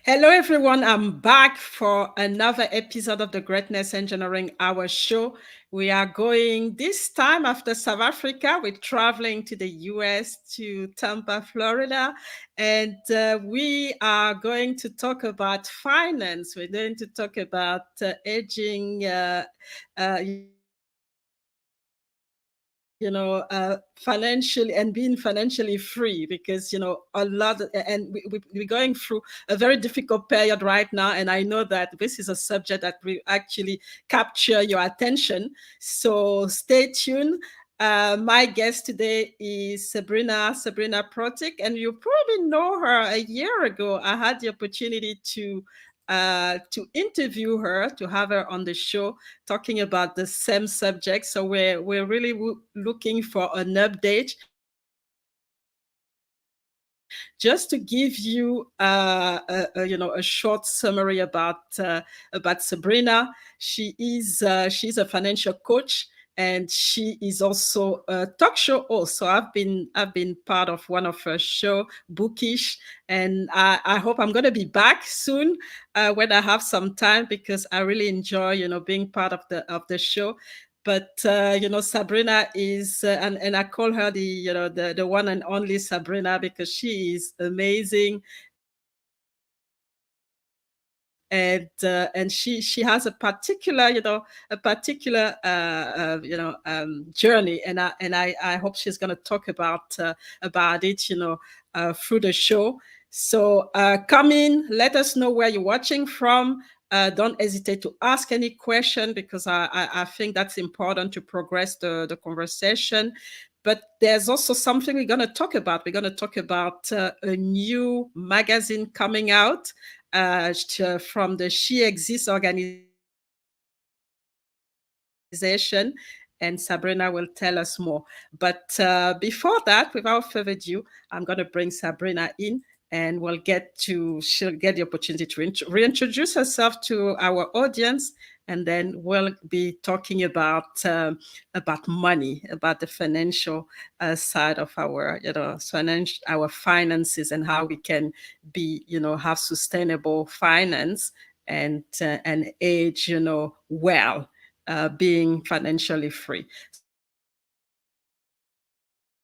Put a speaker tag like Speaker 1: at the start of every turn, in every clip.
Speaker 1: Hello, everyone. I'm back for another episode of the Greatness Engineering Hour show. We are going this time after South Africa. We're traveling to the US, to Tampa, Florida, and we are going to talk about finance. We're going to talk about aging, financially and being financially free because a lot and we're going through a very difficult period right now, and I know that this is a subject that will actually capture your attention, so stay tuned. My guest today is Sabrina Protic, and you probably know her. A year ago I had the opportunity to interview her, to have her on the show talking about the same subject. So we're really looking for an update, just to give you a short summary about Sabrina. She's a financial coach, and she is also a talk show host. So I've been part of one of her show, Bookish, and I hope I'm going to be back soon when I have some time, because I really enjoy being part of the show. But Sabrina is, and I call her the one and only Sabrina, because she is amazing, and she has a particular journey, and I hope she's going to talk about it through the show. So come in, let us know where you're watching from. Don't hesitate to ask any question, because I think that's important to progress the conversation. But there's also something we're going to talk about. We're going to talk about a new magazine coming out from the She Exists organization, and Sabrina will tell us more. But before that, without further ado, I'm going to bring Sabrina in, and she'll get the opportunity to reintroduce herself to our audience, and then we'll be talking about money, about the financial side of our finances, and how we can have sustainable finance, and age well, being financially free.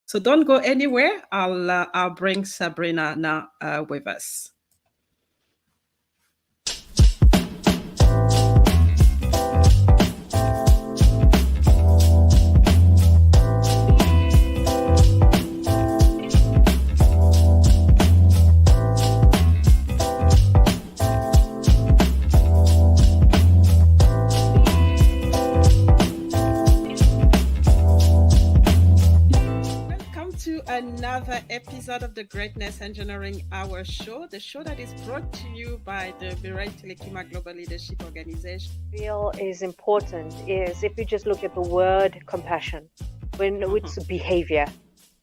Speaker 1: So don't go anywhere. I'll bring Sabrina now with us. Another episode of the Greatness Engineering Hour show, the show that is brought to you by the Telekima Global Leadership Organization.
Speaker 2: Real is important is if you just look at the word compassion, when it's behavior,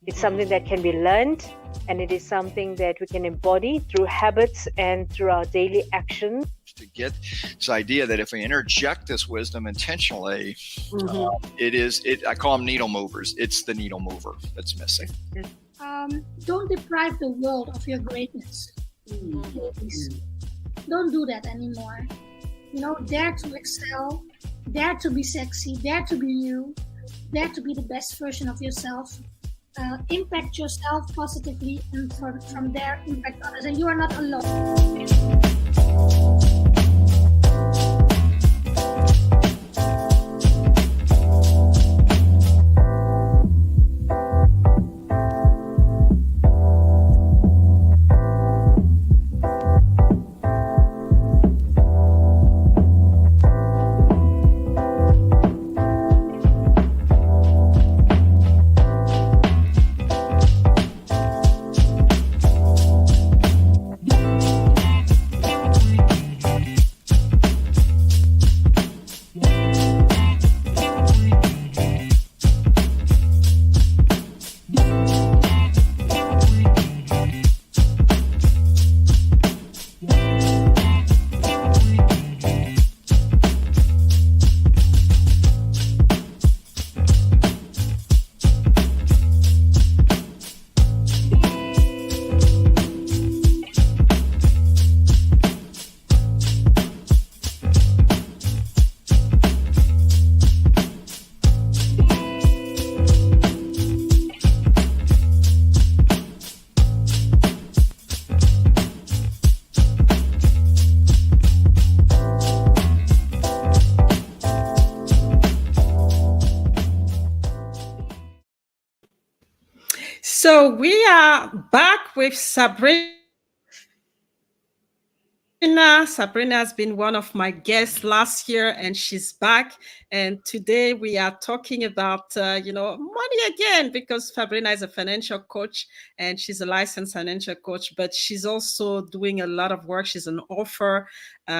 Speaker 2: it's something that can be learned, and it is something that we can embody through habits and through our daily actions.
Speaker 3: To get this idea that if we interject this wisdom intentionally, I call them needle movers. It's the needle mover that's missing.
Speaker 4: Don't deprive the world of your greatness. Please. Don't do that anymore. Dare to excel, dare to be sexy, dare to be you, dare to be the best version of yourself. Impact yourself positively, and from there impact others, and you are not alone.
Speaker 1: So we are back with Sabrina. Sabrina has been one of my guests last year, and she's back. And today we are talking about, money again, because Sabrina is a financial coach and she's a licensed financial coach, but she's also doing a lot of work. She's an author.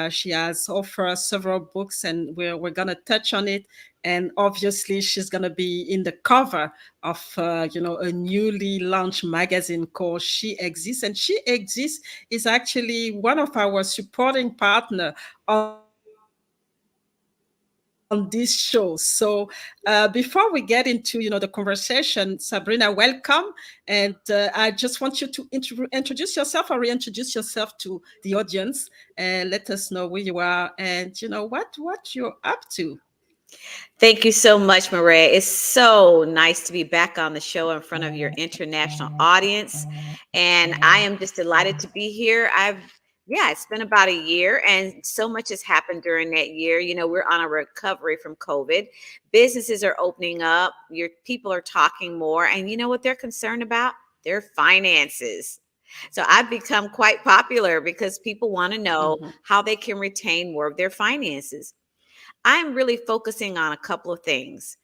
Speaker 1: She has authored several books, and we're gonna touch on it. And obviously, she's gonna be in the cover of a newly launched magazine called She Exists, and She Exists is actually one of our supporting partner on this show. So before we get into the conversation, Sabrina, welcome, and I just want you to introduce yourself or reintroduce yourself to the audience and let us know where you are and what you're up to.
Speaker 5: Thank you so much, Maria. It's so nice to be back on the show in front of your international audience. And I am just delighted to be here. It's been about a year and so much has happened during that year. We're on a recovery from COVID. Businesses are opening up, your people are talking more. And you know what they're concerned about? Their finances. So I've become quite popular because people want to know
Speaker 1: Mhm.
Speaker 5: how they can retain more of their finances. I'm really focusing on a couple of things: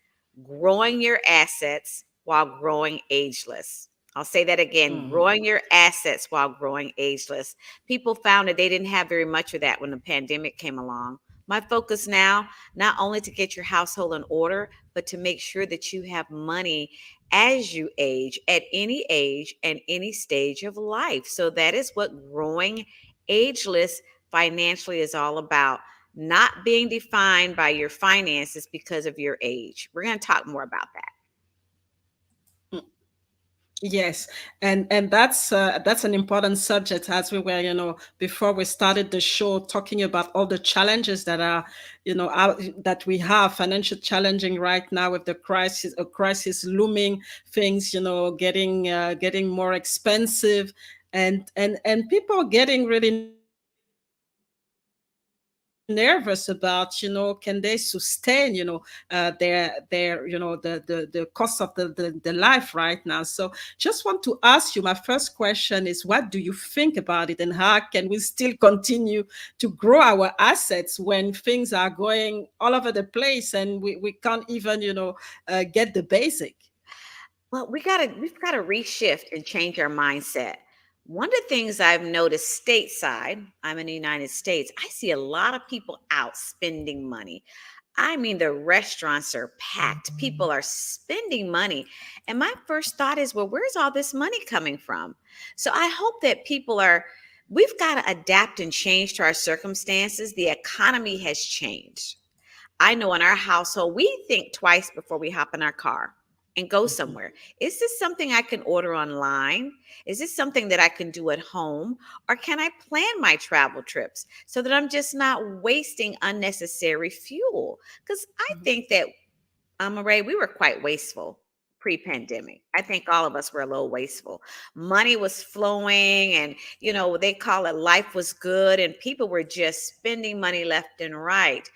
Speaker 5: growing your assets while growing ageless. I'll say that again:
Speaker 1: Mhm.
Speaker 5: growing your assets while growing ageless. People found that they didn't have very much of that when the pandemic came along. My focus now, not only to get your household in order, but to make sure that you have money as you age, at any age and any stage of life. So that is what growing ageless financially is all about, not being defined by your finances because of your age. We're going to talk more about that.
Speaker 1: Yes, and that's an important subject, as we were, before we started the show, talking about all the challenges that are, that we have, financial challenging right now with the crisis, a crisis looming, things, getting more expensive, and people getting really nervous about, can they sustain, their the cost of the life right now. So just want to ask you, my first question is, what do you think about it, and how can we still continue to grow our assets when things are going all over the place and we can't even get the basic.
Speaker 5: Well, we've got to reshift and change our mindset. One of the things I've noticed stateside, I'm in the United States, I see a lot of people out spending money. I mean, the restaurants are packed. People are spending money. And my first thought is, well, where's all this money coming from? So I hope that we've got to adapt and change to our circumstances. The economy has changed. I know in our household, we think twice before we hop in our car and go
Speaker 1: Mhm.
Speaker 5: somewhere. Is this something I can order online? Is this something that I can do at home? Or can I plan my travel trips so that I'm just not wasting unnecessary fuel? Because I
Speaker 1: Mhm.
Speaker 5: think that, Ray, we were quite wasteful pre-pandemic. I think all of us were a little wasteful. Money was flowing, and they call it life was good, and people were just spending money left and right.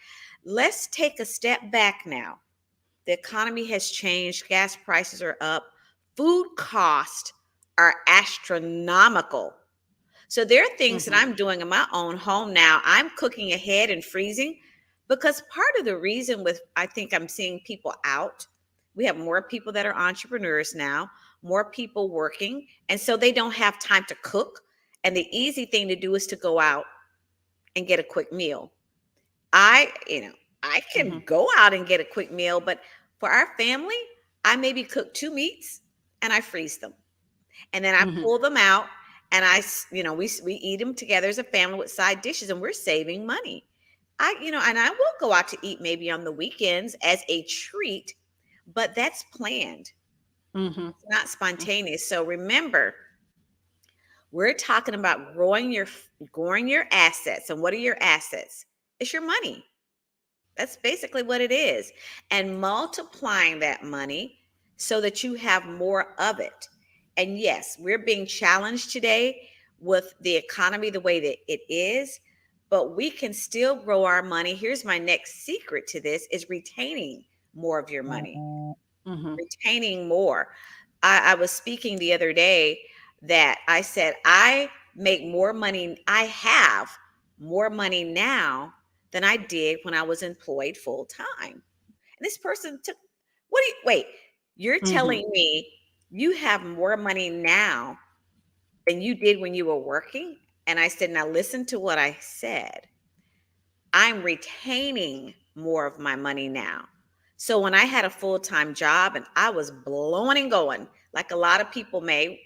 Speaker 5: Let's take a step back now. The economy has changed, gas prices are up, food costs are astronomical. So there are things that
Speaker 1: Mhm.
Speaker 5: I'm doing in my own home now. I'm cooking ahead and freezing, because part of the reason with I think I'm seeing people out, we have more people that are entrepreneurs now, more people working, and so they don't have time to cook. And the easy thing to do is to go out and get a quick meal. I can
Speaker 1: Mhm.
Speaker 5: go out and get a quick meal, but for our family, I maybe cook two meats and I freeze them. And then I
Speaker 1: Mhm.
Speaker 5: pull them out and we eat them together as a family with side dishes, and we're saving money. And I will go out to eat maybe on the weekends as a treat, but that's planned.
Speaker 1: Mhm.
Speaker 5: It's not spontaneous. So remember, we're talking about growing your assets. And what are your assets? It's your money. That's basically what it is. And multiplying that money so that you have more of it. And yes, we're being challenged today with the economy the way that it is, but we can still grow our money. Here's my next secret to this: is retaining more of your money,
Speaker 1: Mhm.
Speaker 5: retaining more. I was speaking the other day that I said, I make more money, I have more money now than I did when I was employed full time. And this person took, what do you, wait, you're
Speaker 1: Mhm.
Speaker 5: telling me you have more money now than you did when you were working? And I said, now listen to what I said. I'm retaining more of my money now. So when I had a full time job and I was blowing and going, like a lot of people may,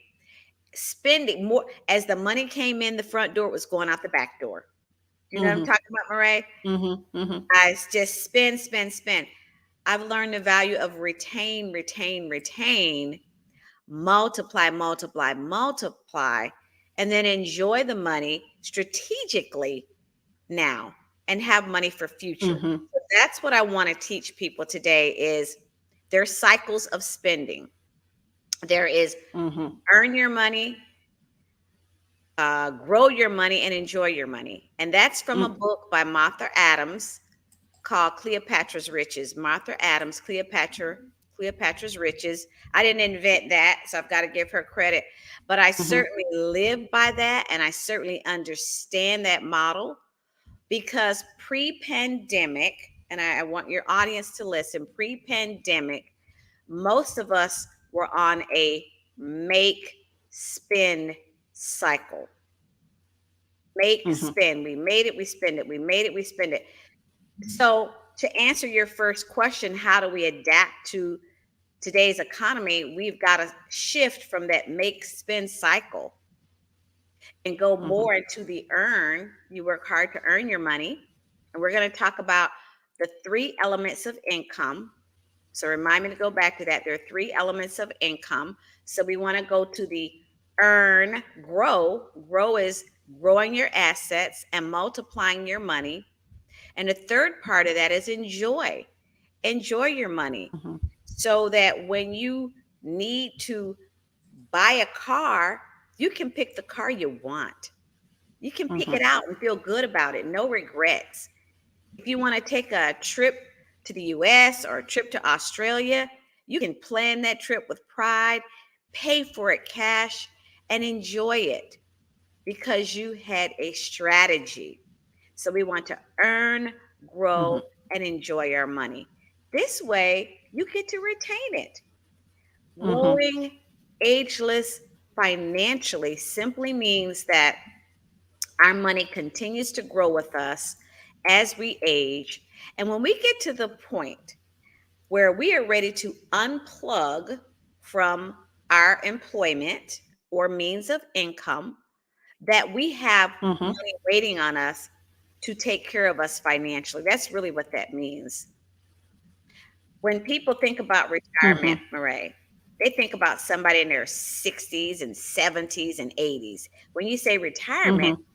Speaker 5: spending more as the money came in the front door, it was going out the back door. You know what I'm
Speaker 1: Mhm.
Speaker 5: talking about, Marae?
Speaker 1: Mhm. Mhm.
Speaker 5: I just spend, spend, spend. I've learned the value of retain, retain, retain, multiply, multiply, multiply, and then enjoy the money strategically now and have money for future.
Speaker 1: Mhm.
Speaker 5: So that's what I want to teach people today is there's cycles of spending. There is
Speaker 1: Mhm.
Speaker 5: earn your money, grow your money, and enjoy your money. And that's from a
Speaker 1: Mm.
Speaker 5: book by Martha Adams called Cleopatra's Riches. Martha Adams, Cleopatra's Riches. I didn't invent that, so I've got to give her credit. But I
Speaker 1: Mhm.
Speaker 5: certainly live by that, and I certainly understand that model because pre-pandemic, and I want your audience to listen, pre-pandemic, most of us were on a make spend cycle. Make
Speaker 1: Mhm.
Speaker 5: spend. We made it, we spend it. We made it, we spend it. So, to answer your first question, how do we adapt to today's economy? We've got to shift from that make spend cycle and go
Speaker 1: Mhm.
Speaker 5: more into the earn. You work hard to earn your money. And we're going to talk about the three elements of income. So, remind me to go back to that. There are three elements of income. So, we want to go to the earn, grow. Grow is growing your assets and multiplying your money. And the third part of that is enjoy. Enjoy your money
Speaker 1: Mhm.
Speaker 5: so that when you need to buy a car, you can pick the car you want. You can pick it
Speaker 1: Mhm.
Speaker 5: out and feel good about it, no regrets. If you want to take a trip to the US or a trip to Australia, you can plan that trip with pride, pay for it cash, and enjoy it because you had a strategy. So we want to earn, grow,
Speaker 1: Mhm.
Speaker 5: and enjoy our money. This way, you get to retain it.
Speaker 1: Mhm.
Speaker 5: Growing ageless financially simply means that our money continues to grow with us as we age. And when we get to the point where we are ready to unplug from our employment or means of income, that we have
Speaker 1: Mhm.
Speaker 5: money waiting on us to take care of us financially. That's really what that means. When people think about retirement,
Speaker 1: Mhm.
Speaker 5: Marae, they think about somebody in their 60s and 70s and 80s. When you say retirement,
Speaker 1: Mhm.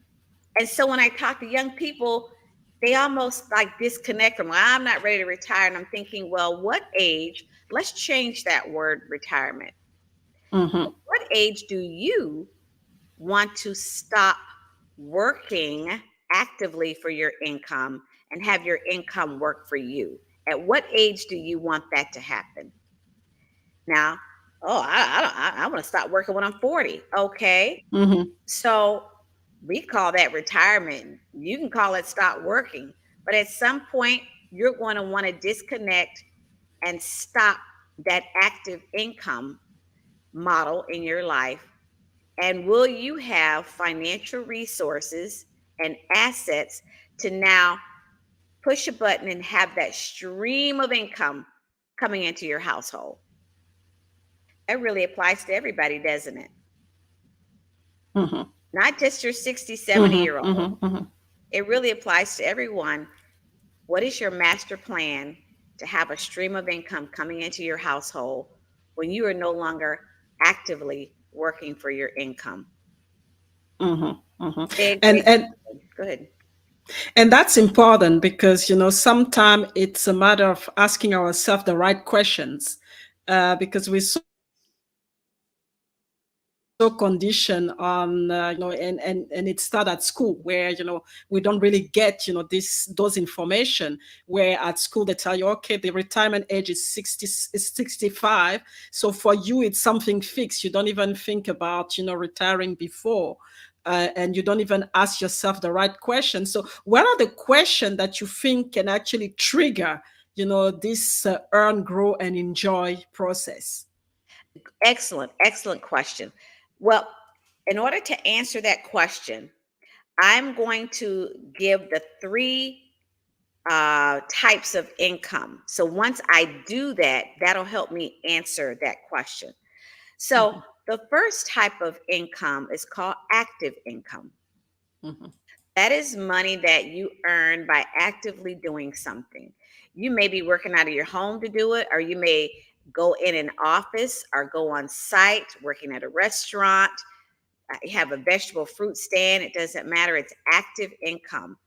Speaker 5: and so when I talk to young people, they almost like disconnect from, well, I'm not ready to retire. And I'm thinking, well, what age? Let's change that word retirement.
Speaker 1: Mhm.
Speaker 5: What age do you want to stop working actively for your income and have your income work for you? At what age do you want that to happen? Now, oh, I want to stop working when I'm 40. Okay.
Speaker 1: Mhm.
Speaker 5: So we call that retirement. You can call it stop working. But at some point, you're going to want to disconnect and stop that active income model in your life. And will you have financial resources and assets to now push a button and have that stream of income coming into your household? That really applies to everybody, doesn't it?
Speaker 1: Mhm.
Speaker 5: Not just your 60, 70
Speaker 1: Mhm.
Speaker 5: year old.
Speaker 1: Mhm. Mhm.
Speaker 5: It really applies to everyone. What is your master plan to have a stream of income coming into your household when you are no longer actively working for your income?
Speaker 1: Mhm. Mhm.
Speaker 5: Big,
Speaker 1: And
Speaker 5: big
Speaker 1: and
Speaker 5: question. Go ahead.
Speaker 1: and that's important because sometimes it's a matter of asking ourselves the right questions, because we so conditioned on and it started at school where we don't really get those information, where at school they tell you, okay, the retirement age is 60 is 65, so for you it's something fixed. You don't even think about retiring before, and you don't even ask yourself the right question. So what are the questions that you think can actually trigger this earn, grow, and enjoy process?
Speaker 5: Excellent, excellent question. Well, in order to answer that question, I'm going to give the three types of income. So once I do that, that'll help me answer that question. So
Speaker 1: Mhm.
Speaker 5: the first type of income is called active income.
Speaker 1: Mhm.
Speaker 5: That is money that you earn by actively doing something. You may be working out of your home to do it, or you may go in an office or go on site, working at a restaurant, you have a vegetable fruit stand. It doesn't matter. It's active income.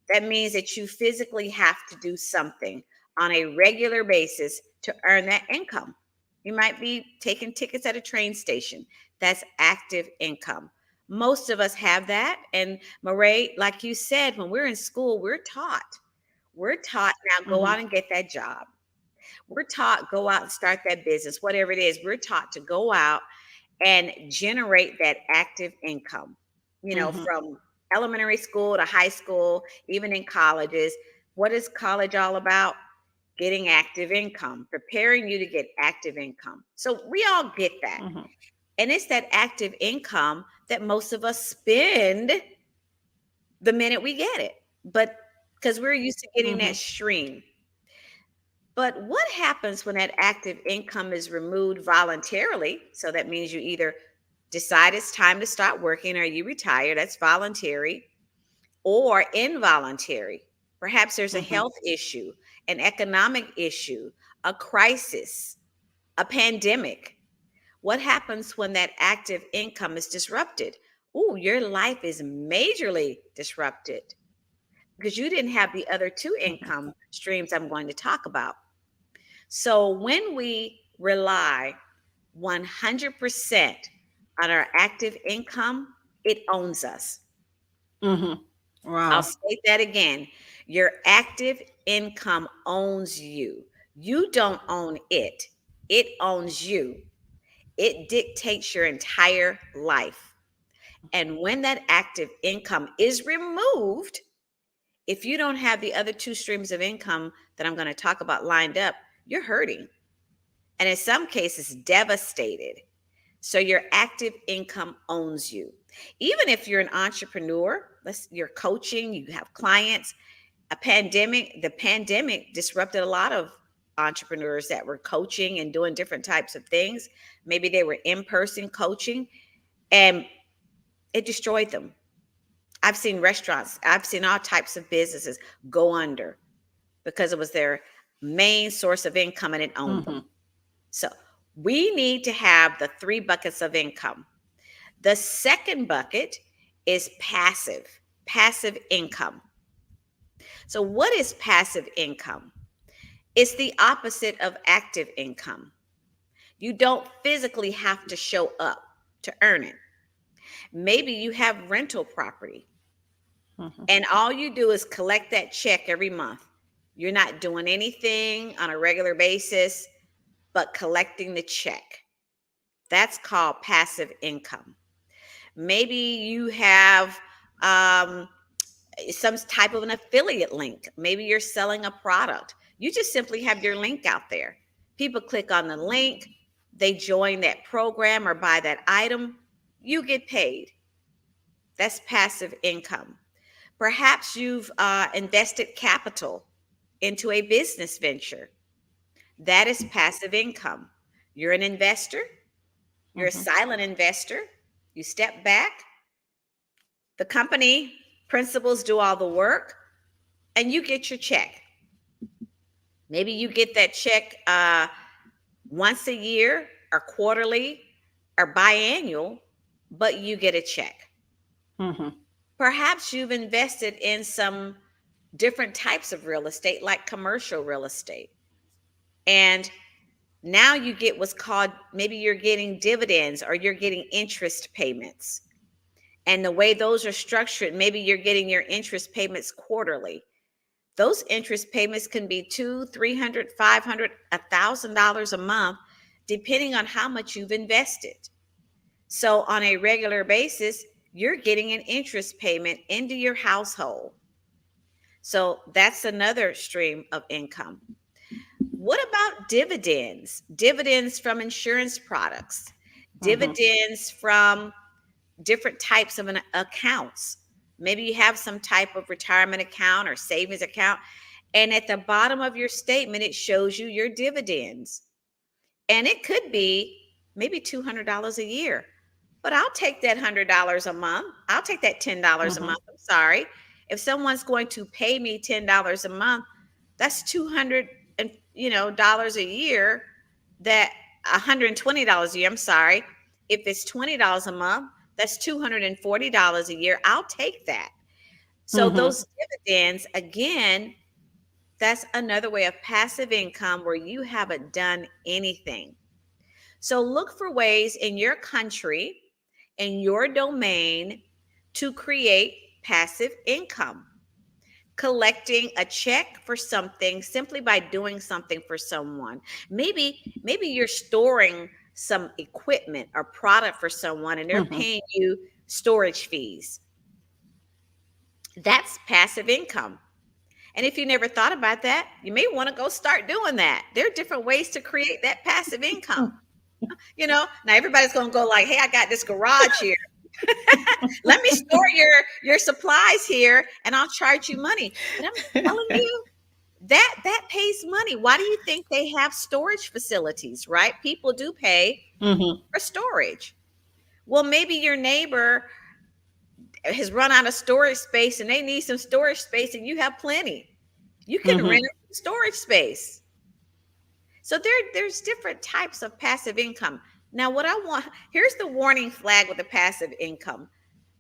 Speaker 5: That means that you physically have to do something on a regular basis to earn that income. You might be taking tickets at a train station. That's active income. Most of us have that. And Marae, like you said, when we're in school, we're taught now go
Speaker 1: Mhm.
Speaker 5: out and get that job. We're taught go out and start that business, whatever it is. We're taught to go out and generate that active income,
Speaker 1: Mhm.
Speaker 5: from elementary school to high school, even in colleges. What is college all about? Getting active income, preparing you to get active income. So we all get that.
Speaker 1: Mhm.
Speaker 5: And it's that active income that most of us spend the minute we get it. But because we're used to getting that
Speaker 1: Mhm.
Speaker 5: stream. But what happens when that active income is removed voluntarily? So that means you either decide it's time to start working or you retire, that's voluntary, or involuntary. Perhaps there's a
Speaker 1: Mhm.
Speaker 5: health issue, an economic issue, a crisis, a pandemic. What happens when that active income is disrupted? Oh, your life is majorly disrupted because you didn't have the other two
Speaker 1: Mhm.
Speaker 5: income streams I'm going to talk about. So when we rely 100% on our active income, it owns us.
Speaker 1: Mhm.
Speaker 5: I'll
Speaker 1: Wow.
Speaker 5: state that again. Your active income owns you. You don't own it, it owns you. It dictates your entire life. And when that active income is removed, if you don't have the other two streams of income that I'm going to talk about lined up, you're hurting. And in some cases, devastated. So your active income owns you. Even if you're an entrepreneur, you're coaching, you have clients, the pandemic disrupted a lot of entrepreneurs that were coaching and doing different types of things. Maybe they were in-person coaching and it destroyed them. I've seen restaurants, I've seen all types of businesses go under because it was their main source of income and it owned them.
Speaker 1: Mhm.
Speaker 5: So we need to have the three buckets of income. The second bucket is passive income. So, what is passive income? It's the opposite of active income. You don't physically have to show up to earn it. Maybe you have rental property
Speaker 1: Mhm.
Speaker 5: and all you do is collect that check every month. You're not doing anything on a regular basis but collecting the check. That's called passive income. Maybe you have um, some type of an affiliate link. Maybe you're selling a product. You just simply have your link out there. People click on the link, they join that program or buy that item, you get paid. That's passive income. Perhaps you've invested capital into a business venture. That is passive income. You're an investor, you're a
Speaker 1: Mhm.
Speaker 5: silent investor. You step back, the company principals do all the work, and you get your check. Maybe you get that check once a year or quarterly or biannual, but you get a check.
Speaker 1: Mhm.
Speaker 5: Perhaps you've invested in some different types of real estate, like commercial real estate. And Now you get what's called, maybe you're getting dividends or you're getting interest payments. And the way those are structured, maybe you're getting your interest payments quarterly. Those interest payments can be $200, $300, $500, $1,000 a month, depending on how much you've invested. So on a regular basis, you're getting an interest payment into your household. So that's another stream of income. What about dividends? Dividends from insurance products, dividends from different types of accounts. Maybe you have some type of retirement account or savings account, and at the bottom of your statement, it shows you your dividends. And it could be maybe $200 a year, but I'll take that $100 a month. I'll take that $10 a month. I'm sorry. If someone's going to pay me $10 a month, that's $200 dollars a year. That $120 a year. I'm sorry. If it's $20 a month, that's $240 a year. I'll take that. So those dividends, again, that's another way of passive income where you haven't done anything. So look for ways in your country, in your domain, to create passive income. Collecting a check for something simply by doing something for someone. Maybe you're storing some equipment or product for someone and they're paying you storage fees. That's passive income. And if you never thought about that, you may want to go start doing that. There are different ways to create that passive income. Now everybody's going to go like, hey, I got this garage here. Let me store your supplies here and I'll charge you money. But I'm telling you, that pays money. Why do you think they have storage facilities, right? People do pay for storage. Well, maybe your neighbor has run out of storage space and they need some storage space and you have plenty. You can rent storage space. So there's different types of passive income. Now, here's the warning flag with the passive income.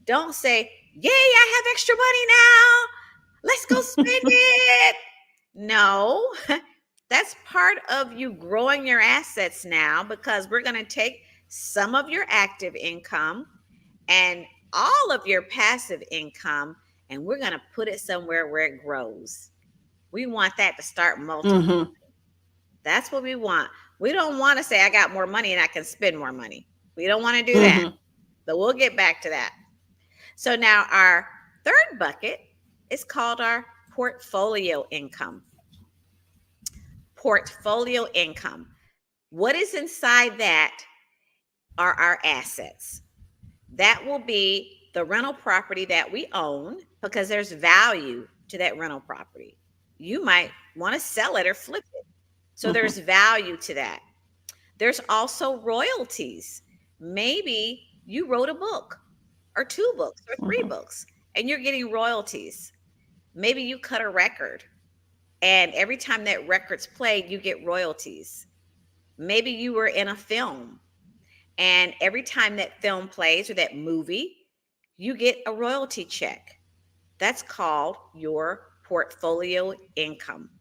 Speaker 5: Don't say, yay, I have extra money now. Let's go spend it. No, that's part of you growing your assets now, because we're going to take some of your active income and all of your passive income, and we're going to put it somewhere where it grows. We want that to start multiplying. That's what we want. We don't want to say, I got more money and I can spend more money. We don't want to do that. But we'll get back to that. So now our third bucket is called our portfolio income. Portfolio income. What is inside that are our assets. That will be the rental property that we own, because there's value to that rental property. You might want to sell it or flip it. So there's value to that. There's also royalties. Maybe you wrote a book or 2 books or 3 books and you're getting royalties. Maybe you cut a record and every time that record's played, you get royalties. Maybe you were in a film and every time that film plays or that movie, you get a royalty check. That's called your portfolio income.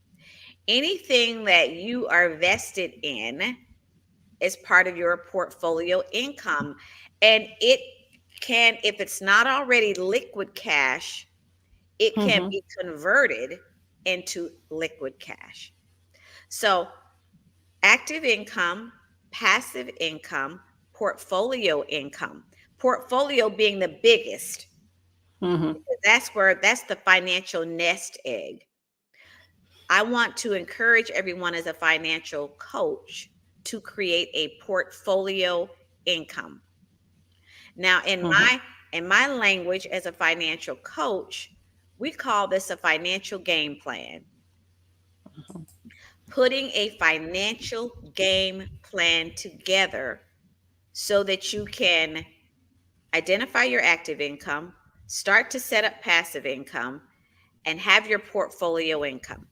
Speaker 5: Anything that you are vested in is part of your portfolio income. And it can, if it's not already liquid cash, it can be converted into liquid cash. So active income, passive income, portfolio income. Portfolio being the biggest. That's the financial nest egg. I want to encourage everyone as a financial coach to create a portfolio income. Now, in my language as a financial coach, we call this a financial game plan. Putting a financial game plan together so that you can identify your active income, start to set up passive income, and have your portfolio income.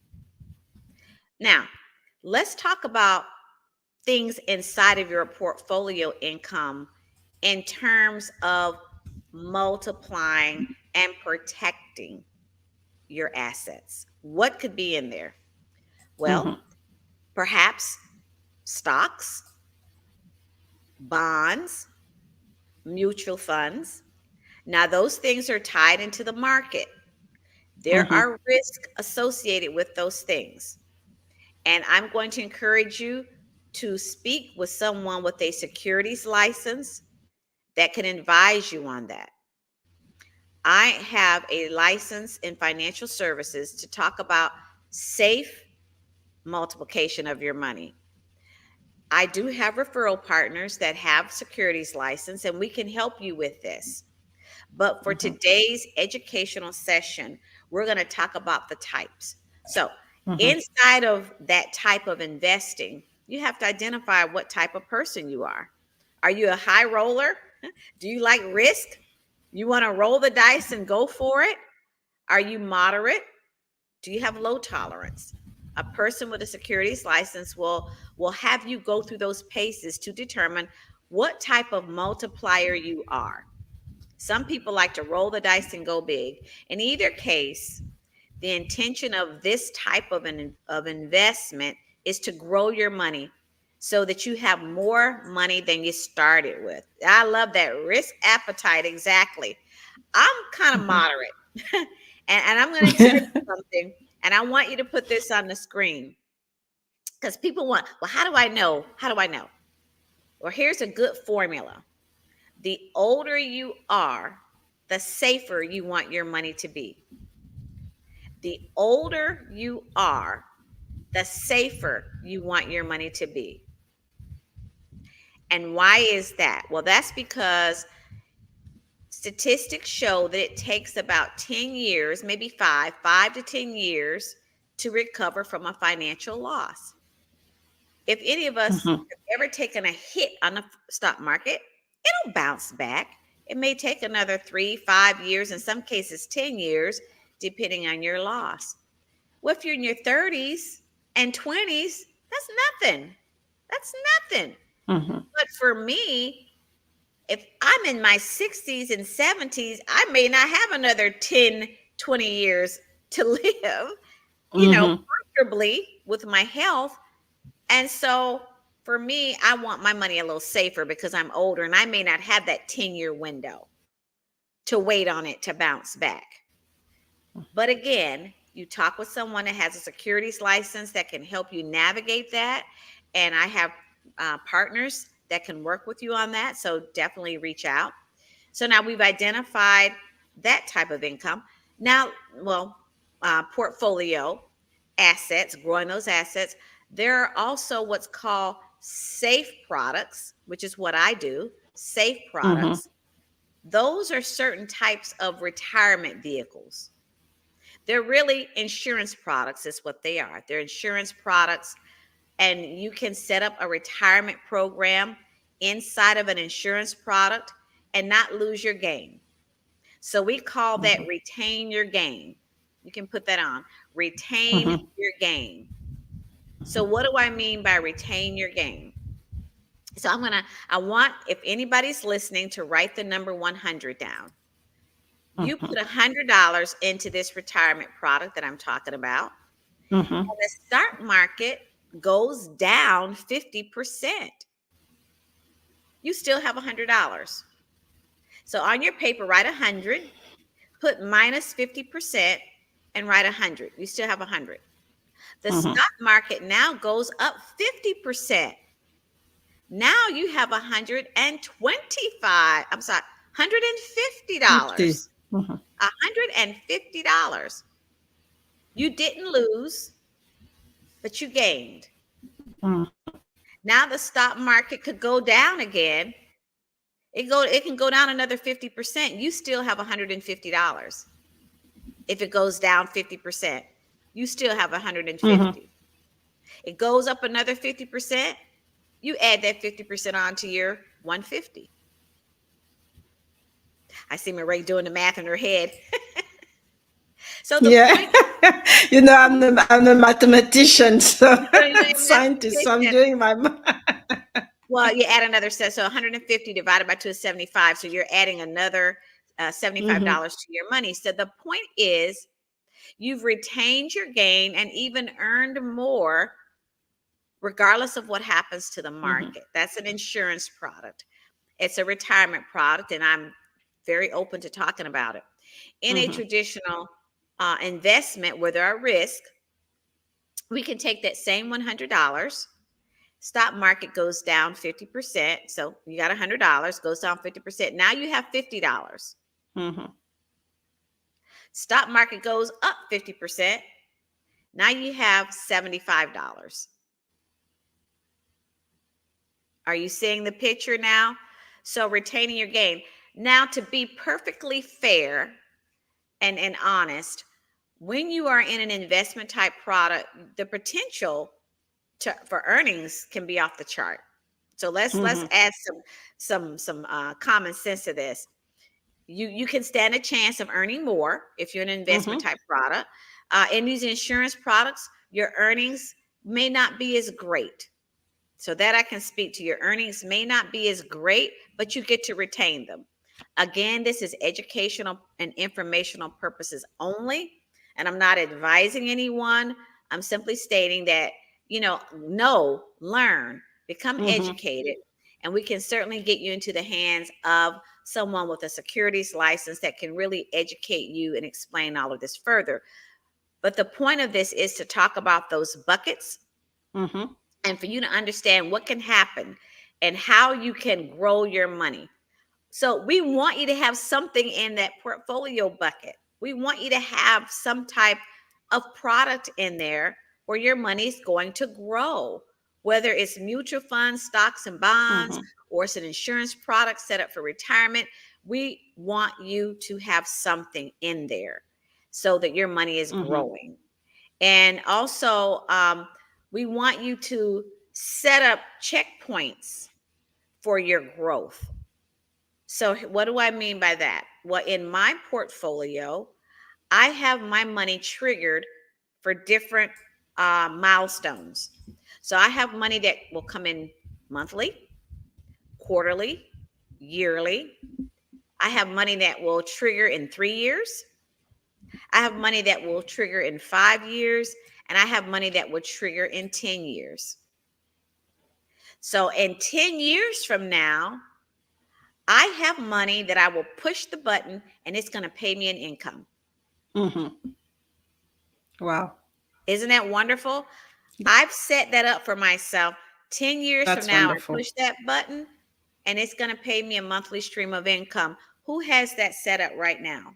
Speaker 5: Now, let's talk about things inside of your portfolio income in terms of multiplying and protecting your assets. What could be in there? Well, perhaps stocks, bonds, mutual funds. Now, those things are tied into the market. There are risks associated with those things. And I'm going to encourage you to speak with someone with a securities license that can advise you on that. I have a license in financial services to talk about safe multiplication of your money. I do have referral partners that have securities license, and we can help you with this. But for today's educational session, we're going to talk about the types. So inside of that type of investing, you have to identify what type of person you are. Are you a high roller? Do you like risk? You want to roll the dice and go for it? Are you moderate? Do you have low tolerance? A person with a securities license will have you go through those paces to determine what type of multiplier you are. Some people like to roll the dice and go big. In either case, the intention of this type of investment is to grow your money so that you have more money than you started with. I love that risk appetite. Exactly. I'm kind of moderate. and I'm going to tell you something. And I want you to put this on the screen because people want, well, how do I know? How do I know? Well, here's a good formula. The older you are, the safer you want your money to be. The older you are, the safer you want your money to be. And why is that? Well, that's because statistics show that it takes about 10 years, maybe 5 to 10 years to recover from a financial loss. If any of us have ever taken a hit on the stock market, it'll bounce back. It may take another 3, 5 years, in some cases 10 years, depending on your loss. Well, if you're in your 30s and 20s, that's nothing. That's nothing. But for me, if I'm in my 60s and 70s, I may not have another 10, 20 years to live, comfortably with my health. And so for me, I want my money a little safer because I'm older and I may not have that 10-year window to wait on it to bounce back. But again, you talk with someone that has a securities license that can help you navigate that. And I have partners that can work with you on that. So definitely reach out. So now we've identified that type of income. Now, portfolio assets, growing those assets. There are also what's called safe products, which is what I do, safe products. Those are certain types of retirement vehicles. They're really insurance products is what they are. They're insurance products, and you can set up a retirement program inside of an insurance product and not lose your gain. So we call that retain your gain. You can put that on, retain your gain. So what do I mean by retain your gain? So I want, if anybody's listening, to write the number 100 down. You put $100 into this retirement product that I'm talking about. And the stock market goes down 50%. You still have $100. So on your paper, write 100, put minus 50% and write 100. You still have 100. The stock market now goes up 50%. Now you have $125. I'm sorry, $150. $150. You didn't lose, but you gained. Now the stock market could go down again. It can go down another 50%. You still have $150. If it goes down 50%, you still have 150. It goes up another 50%. You add that 50% onto your 150. I see Marie doing the math in her head. So
Speaker 1: I'm the mathematician, so scientist. So I'm doing my
Speaker 5: Well, you add another set, so 150 divided by 2 is 75. So you're adding another $75 to your money. So the point is, you've retained your gain and even earned more regardless of what happens to the market. That's an insurance product. It's a retirement product, and I'm very open to talking about it. In a traditional investment where there are risks, we can take that same $100. Stock market goes down 50%. So you got $100, goes down 50%. Now you have $50. Stock market goes up 50%. Now you have $75. Are you seeing the picture now? So retaining your gain. Now, to be perfectly fair and honest, when you are in an investment type product, the potential for earnings can be off the chart. So let's add some common sense to this. You can stand a chance of earning more if you're an investment type product. In these insurance products, your earnings may not be as great. So that I can speak to. Your earnings may not be as great, but you get to retain them. Again, this is educational and informational purposes only, and I'm not advising anyone. I'm simply stating that, know, learn, become educated, and we can certainly get you into the hands of someone with a securities license that can really educate you and explain all of this further. But the point of this is to talk about those buckets and for you to understand what can happen and how you can grow your money. So we want you to have something in that portfolio bucket. We want you to have some type of product in there where your money is going to grow, whether it's mutual funds, stocks and bonds, or it's an insurance product set up for retirement. We want you to have something in there so that your money is growing. And also, we want you to set up checkpoints for your growth. So what do I mean by that? Well, in my portfolio, I have my money triggered for different milestones. So I have money that will come in monthly, quarterly, yearly. I have money that will trigger in 3 years. I have money that will trigger in 5 years. And I have money that will trigger in 10 years. So in 10 years from now, I have money that I will push the button and it's going to pay me an income.
Speaker 1: Wow.
Speaker 5: Isn't that wonderful? I've set that up for myself. 10 years
Speaker 1: That's
Speaker 5: from now,
Speaker 1: wonderful.
Speaker 5: I push that button and it's going to pay me a monthly stream of income. Who has that set up right now?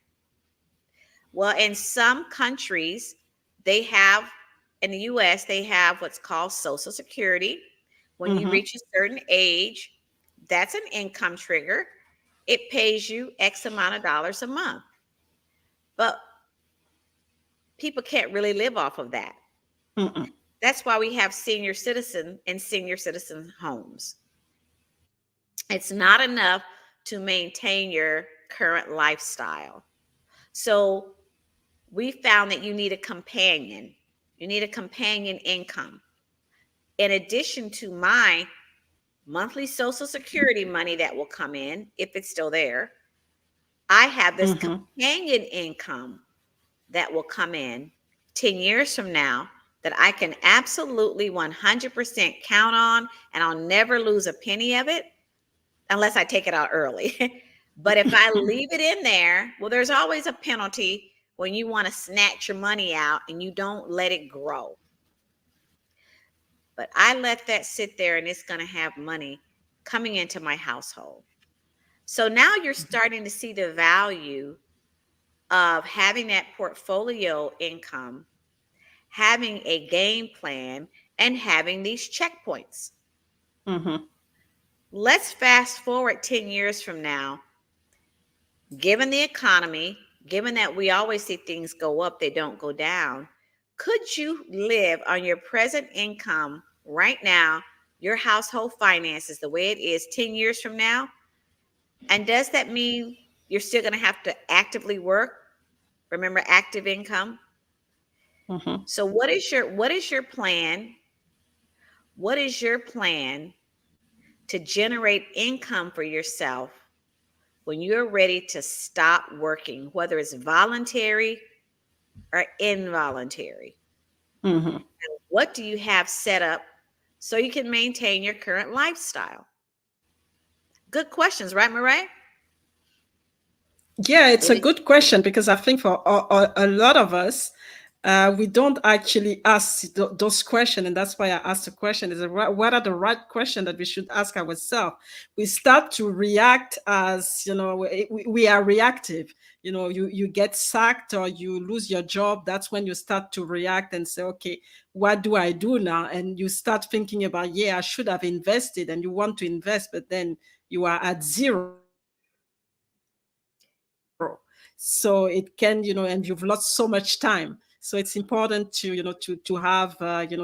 Speaker 5: Well, in some countries, they have, in the US, they have what's called Social Security. When you reach a certain age, that's an income trigger. It pays you X amount of dollars a month. But people can't really live off of that. That's why we have senior citizen and senior citizen homes. It's not enough to maintain your current lifestyle. So we found that you need a companion. You need a companion income. In addition to my monthly Social Security money that will come in, if it's still there, I have this companion income that will come in 10 years from now that I can absolutely 100% count on, and I'll never lose a penny of it unless I take it out early. But if I leave it in there, well, there's always a penalty when you want to snatch your money out and you don't let it grow. But I let that sit there and it's going to have money coming into my household. So now you're starting to see the value of having that portfolio income, having a game plan, and having these checkpoints. Let's fast forward 10 years from now. Given the economy, given that we always see things go up, they don't go down, could you live on your present income right now, your household finances, the way it is 10 years from now? And does that mean you're still going to have to actively work? Remember, active income. So what is your plan? What is your plan to generate income for yourself when you're ready to stop working, whether it's voluntary or involuntary? And what do you have set up so you can maintain your current lifestyle? Good questions, right, Murray?
Speaker 1: Yeah, it's a
Speaker 5: Did
Speaker 1: good question because I think for a lot of us, we don't actually ask those questions, and that's why I asked the question: is what are the right questions that we should ask ourselves? We start to react as we are reactive. You get sacked or you lose your job. That's when you start to react and say, okay, what do I do now? And you start thinking about, yeah, I should have invested, and you want to invest, but then you are at zero. So it can, and you've lost so much time. So it's important to have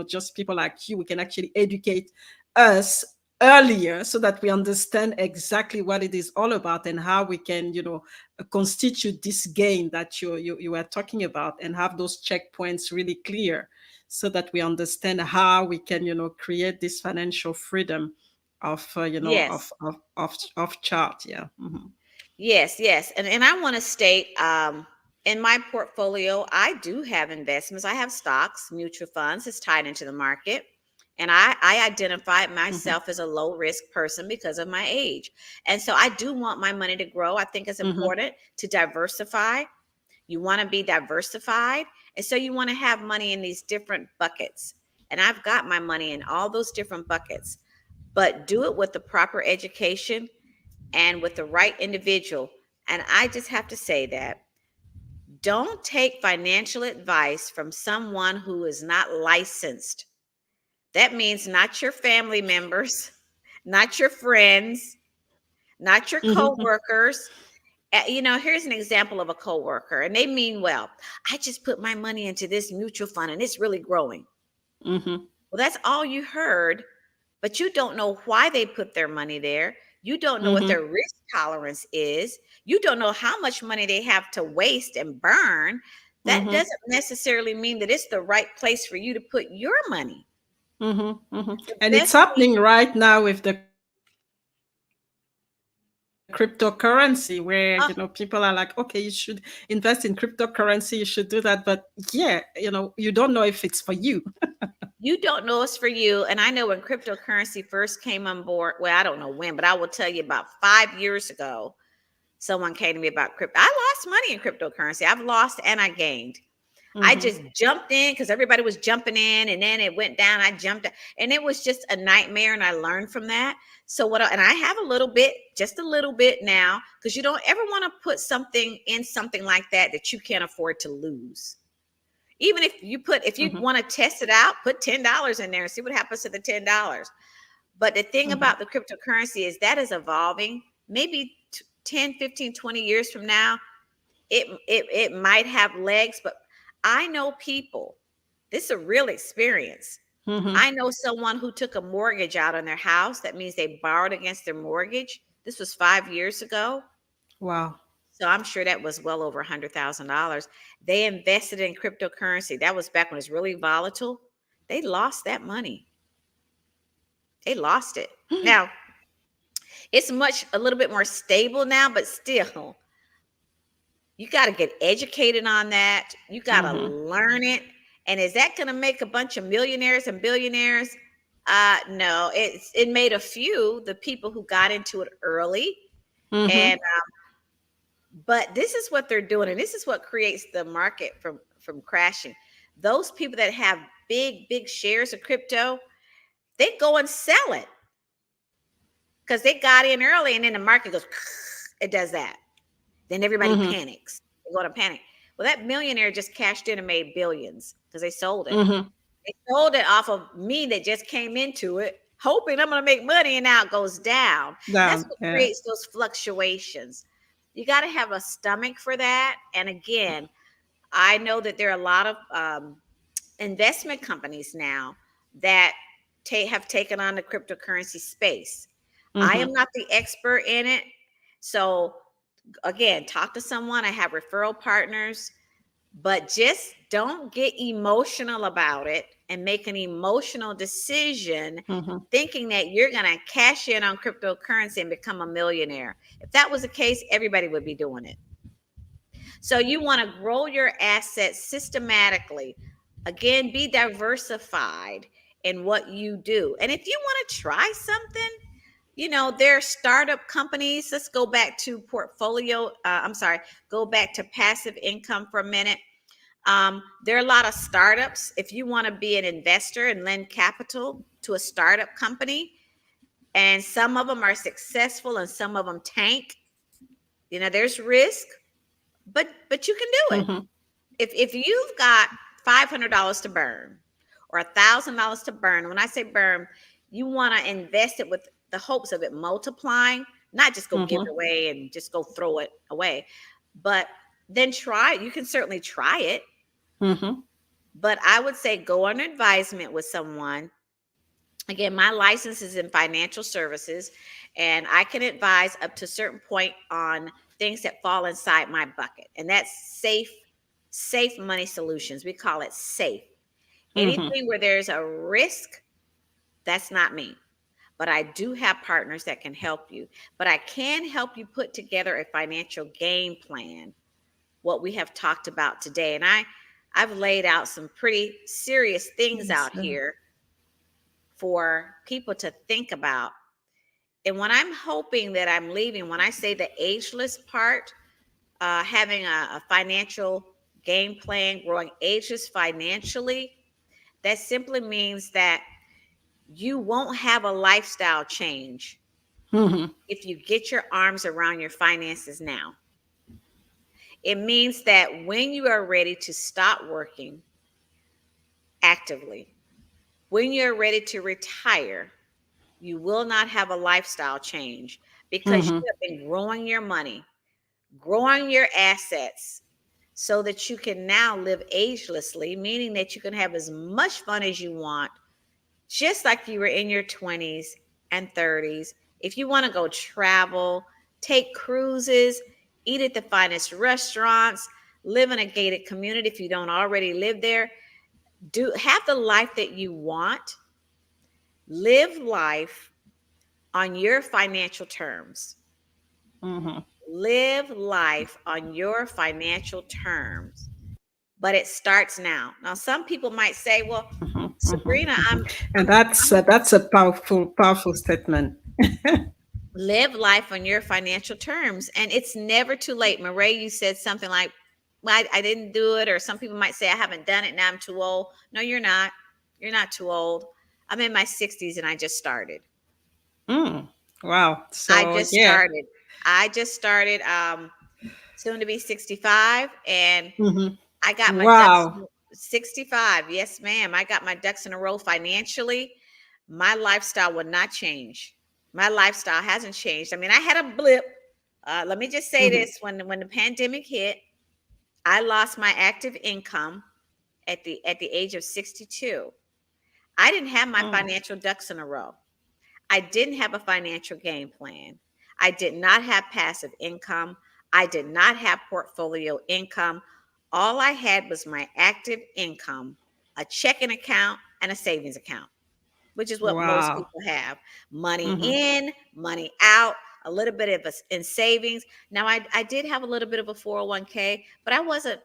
Speaker 1: just people like you. We can actually educate us earlier so that we understand exactly what it is all about and how we can constitute this gain that you are talking about, and have those checkpoints really clear so that we understand how we can create this financial freedom of
Speaker 5: yes.
Speaker 1: of chart. Yeah.
Speaker 5: Yes, yes. And I want to state, in my portfolio, I do have investments. I have stocks, mutual funds. It's tied into the market. And I identify
Speaker 1: Mhm.
Speaker 5: myself as a low risk person because of my age. And so I do want my money to grow. I think it's
Speaker 1: Mhm.
Speaker 5: important to diversify. You want to be diversified. And so you want to have money in these different buckets. And I've got my money in all those different buckets, but do it with the proper education and with the right individual. And I just have to say that don't take financial advice from someone who is not licensed. That means not your family members, not your friends, not your
Speaker 1: Mhm.
Speaker 5: coworkers. Here's an example of a coworker, and they mean well. I just put my money into this mutual fund and it's really growing.
Speaker 1: Mhm.
Speaker 5: Well, that's all you heard, but you don't know why they put their money there. You don't know what
Speaker 1: Mhm.
Speaker 5: their risk tolerance is. You don't know how much money they have to waste and burn. That
Speaker 1: Mhm.
Speaker 5: doesn't necessarily mean that it's the right place for you to put your money.
Speaker 1: Mhm. Mhm.
Speaker 5: The
Speaker 1: And it's
Speaker 5: best thing,
Speaker 1: happening right now with the cryptocurrency, where
Speaker 5: uh,
Speaker 1: people are like, okay, you should invest in cryptocurrency, you should do that, but yeah, you don't know if it's for you.
Speaker 5: you don't know it's for you. And I know when cryptocurrency first came on board, well, I don't know when, but I will tell you about 5 years ago, someone came to me about crypto. I lost money in cryptocurrency. I've lost and I gained. I
Speaker 1: Mhm.
Speaker 5: just jumped in because everybody was jumping in, and then it went down. I jumped, and it was just a nightmare. And I learned from that. So and I have a little bit, just a little bit now, because you don't ever want to put something in something like that you can't afford to lose. Even if you
Speaker 1: Mhm.
Speaker 5: want to test it out, put $10 in there and see what happens to the $10. But the thing
Speaker 1: Mhm.
Speaker 5: about the cryptocurrency is that is evolving. Maybe 10, 15, 20 years from now, it might have legs, but I know people. This is a real experience.
Speaker 1: Mhm.
Speaker 5: I know someone who took a mortgage out on their house. That means they borrowed against their mortgage. This was 5 years ago.
Speaker 1: Wow.
Speaker 5: So I'm sure that was well over $100,000. They invested in cryptocurrency. That was back when it was really volatile. They lost that money. They lost it. Now, it's a little bit more stable now, but still, you got to get educated on that. You got to
Speaker 1: Mhm.
Speaker 5: learn it. And is that going to make a bunch of millionaires and billionaires? No, it made a few, the people who got into it early. And
Speaker 1: Mhm.
Speaker 5: but this is what they're doing, and this is what creates the market from crashing. Those people that have big shares of crypto, they go and sell it because they got in early, and then the market goes, it does that. Then everybody
Speaker 1: Mhm.
Speaker 5: panics. They go to panic. Well, that millionaire just cashed in and made billions because they sold it.
Speaker 1: Mhm.
Speaker 5: They sold it off of me that just came into it, hoping I'm going to make money, and now it goes down. That's
Speaker 1: Down.
Speaker 5: what
Speaker 1: Yeah.
Speaker 5: creates those fluctuations. You got to have a stomach for that. And again, I know that there are a lot of investment companies now that have taken on the cryptocurrency space. I am
Speaker 1: Mhm.
Speaker 5: not the expert in it. So again, talk to someone. I have referral partners, but just don't get emotional about it and make an emotional decision
Speaker 1: Mhm.
Speaker 5: thinking that you're going to cash in on cryptocurrency and become a millionaire. If that was the case, everybody would be doing it. So you want to grow your assets systematically. Again, be diversified in what you do. And if you want to try something, there are startup companies. Let's go back to go back to passive income for a minute. There are a lot of startups. If you want to be an investor and lend capital to a startup company, and some of them are successful and some of them tank, there's risk, but you can do it.
Speaker 1: Mhm.
Speaker 5: If you've got $500 to burn or $1,000 to burn, when I say burn, you want to invest it with the hopes of it multiplying, not just go give it
Speaker 1: Mhm.
Speaker 5: away and just go throw it away, but then try it. You can certainly try it,
Speaker 1: Mhm.
Speaker 5: but I would say go on advisement with someone. Again, my license is in financial services, and I can advise up to a certain point on things that fall inside my bucket, and that's safe money solutions. We call it safe.
Speaker 1: Mhm.
Speaker 5: Anything where there's a risk, that's not me. But I do have partners that can help you. But I can help you put together a financial game plan, what we have talked about today. And I've laid out some pretty serious things
Speaker 1: Yes,
Speaker 5: out here for people to think about. And when I'm hoping that I'm leaving, when I say the ageless part, having a financial game plan, growing ageless financially, that simply means that you won't have a lifestyle change
Speaker 1: Mhm.
Speaker 5: if you get your arms around your finances now. It means that when you are ready to stop working actively, when you're ready to retire, you will not have a lifestyle change because you
Speaker 1: Mhm.
Speaker 5: have been growing your money, growing your assets so that you can now live agelessly, meaning that you can have as much fun as you want, just like you were in your 20s and 30s. If you want to go travel, take cruises, eat at the finest restaurants, live in a gated community if you don't already live there, do have the life that you want, live life on your financial terms.
Speaker 1: Mhm.
Speaker 5: Live life on your financial terms, but it starts now. Now, some people might say, "Well,
Speaker 1: Mhm. Mhm.
Speaker 5: Sabrina,
Speaker 1: Mhm. And
Speaker 5: I'm,
Speaker 1: that's a powerful statement.
Speaker 5: live life on your financial terms," and it's never too late. Marae, you said something like, "Well, I didn't do it," or some people might say, "I haven't done it. Now I'm too old." No, you're not. You're not too old. I'm in my 60s and I just started.
Speaker 1: Mm. Wow.
Speaker 5: I
Speaker 1: So
Speaker 5: just
Speaker 1: yeah.
Speaker 5: started. I just started. Soon to be 65, and
Speaker 1: Mhm.
Speaker 5: I got my ducks
Speaker 1: Wow.
Speaker 5: 65. Yes, ma'am. I got my ducks in a row financially. My lifestyle would not change. My lifestyle hasn't changed. I mean, I had a blip. Let me just say
Speaker 1: Mhm.
Speaker 5: this: when the pandemic hit, I lost my active income at the age of 62. I didn't have my
Speaker 1: Mm.
Speaker 5: financial ducks in a row. I didn't have a financial game plan. I did not have passive income. I did not have portfolio income. All I had was my active income, a checking account, and a savings account, which is what most
Speaker 1: Wow.
Speaker 5: people have. Money
Speaker 1: Mhm.
Speaker 5: in, money out, a little bit of us in savings. Now I did have a little bit of a 401k, but I wasn't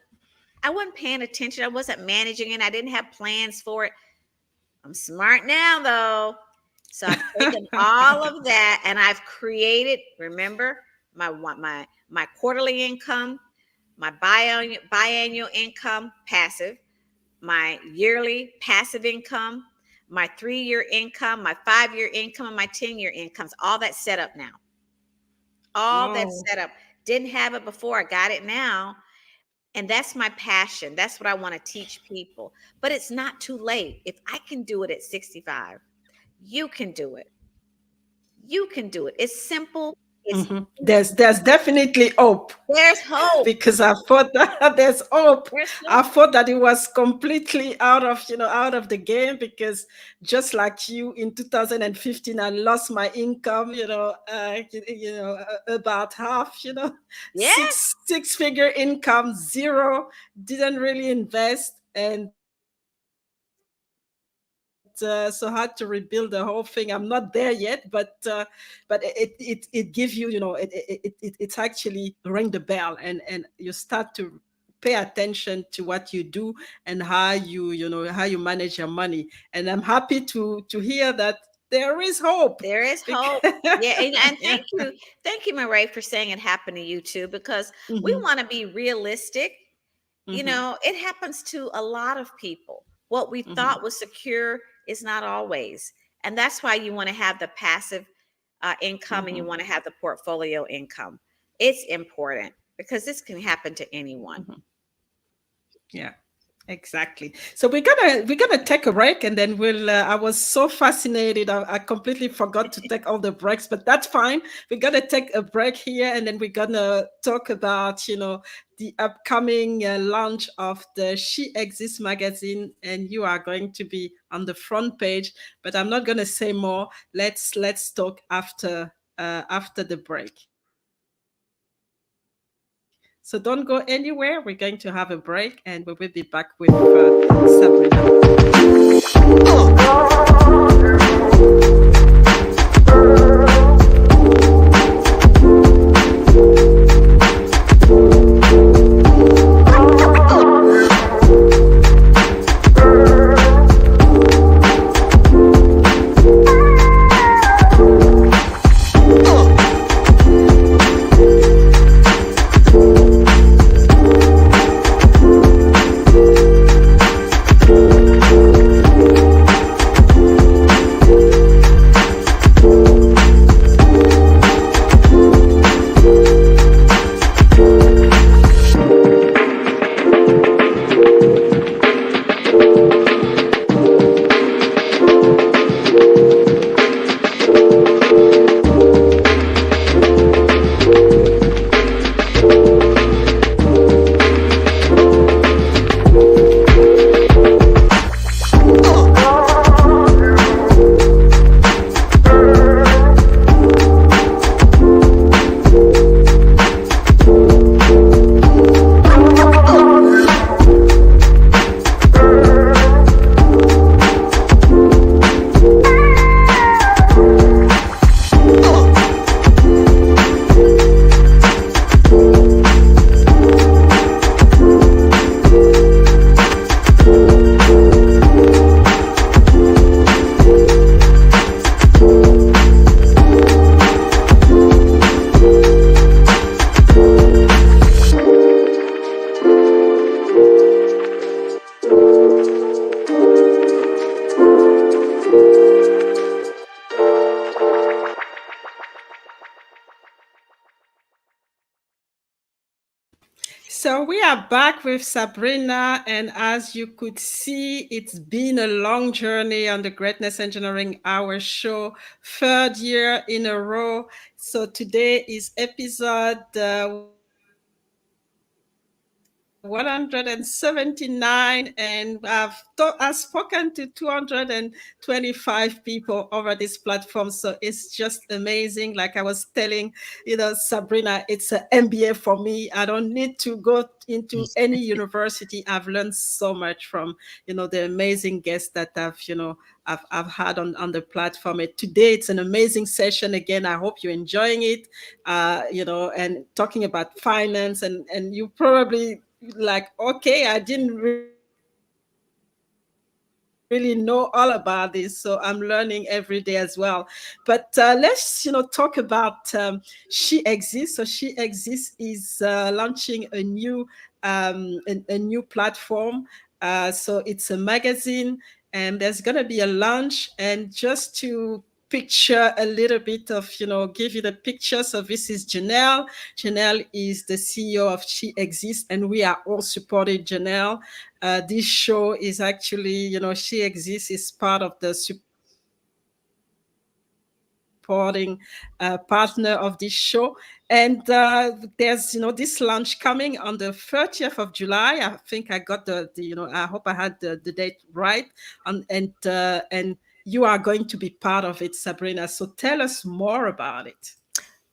Speaker 5: paying attention. I wasn't managing it. I didn't have plans for it. I'm smart now though. So I've taken all of that and I've created, remember, my quarterly income, my biannual income passive, my yearly passive income, my 3-year income, my 5-year income, and my 10-year incomes. All that set up now. All that
Speaker 1: Wow.
Speaker 5: set up. Didn't have it before. I got it now. And that's my passion. That's what I want to teach people. But it's not too late. If I can do it at 65, you can do it. You can do it. It's simple. It's
Speaker 1: Mhm.
Speaker 5: easy.
Speaker 1: There's definitely hope
Speaker 5: There's hope.
Speaker 1: because I thought that there's hope.
Speaker 5: There's
Speaker 1: I
Speaker 5: hope.
Speaker 1: thought that it was completely out of the game because just like you in 2015, I lost my income. About half.
Speaker 5: Yes.
Speaker 1: Six figure income, zero. Didn't really invest, and so had to rebuild the whole thing. I'm not there yet, but it gives you, it's actually ring the bell, and you start to pay attention to what you do and how you manage your money. And I'm happy to hear that there is hope.
Speaker 5: There is hope. Yeah, and
Speaker 1: Yeah.
Speaker 5: thank you, Marae, for saying it happened to you too, because we
Speaker 1: Mhm,
Speaker 5: want to be realistic.
Speaker 1: mhm,
Speaker 5: It happens to a lot of people. What we
Speaker 1: mhm,
Speaker 5: thought was secure is not always. And that's why you want to have the passive income and you
Speaker 1: mhm,
Speaker 5: want to have the portfolio income. It's important because this can happen to anyone.
Speaker 1: mhm. Yeah. Exactly. So we're gonna take a break, and then we'll. I was so fascinated, I completely forgot to take all the breaks, but that's fine. We're gonna take a break here, and then we're gonna talk about the upcoming launch of the She Exists magazine, and you are going to be on the front page. But I'm not gonna say more. Let's talk after the break. So don't go anywhere. We're going to have a break, and we will be back with Sabrina. So we are back with Sabrina, and as you could see, it's been a long journey on the Greatness Engineering Hour show, third year in a row. So today is episode 179, and I've spoken to 225 people over this platform. So it's just amazing. Like I was telling, Sabrina, it's an MBA for me. I don't need to go into any university. I've learned so much from, the amazing guests that I've had on the platform. And today it's an amazing session. Again, I hope you're enjoying it, and talking about finance, and you probably like, okay, I didn't really know all about this, so I'm learning every day as well. But let's talk about She Exists. So She Exists is launching a new platform. So it's a magazine, and there's going to be a launch. And just to picture a little bit of, give you the picture. So this is Janelle. Janelle is the CEO of She Exists, and we are all supporting Janelle. This show is actually, She Exists is part of the supporting partner of this show. And there's, this launch coming on the 30th of July. I think I got I hope I had the date right. And you are going to be part of it, Sabrina. So tell us more about it.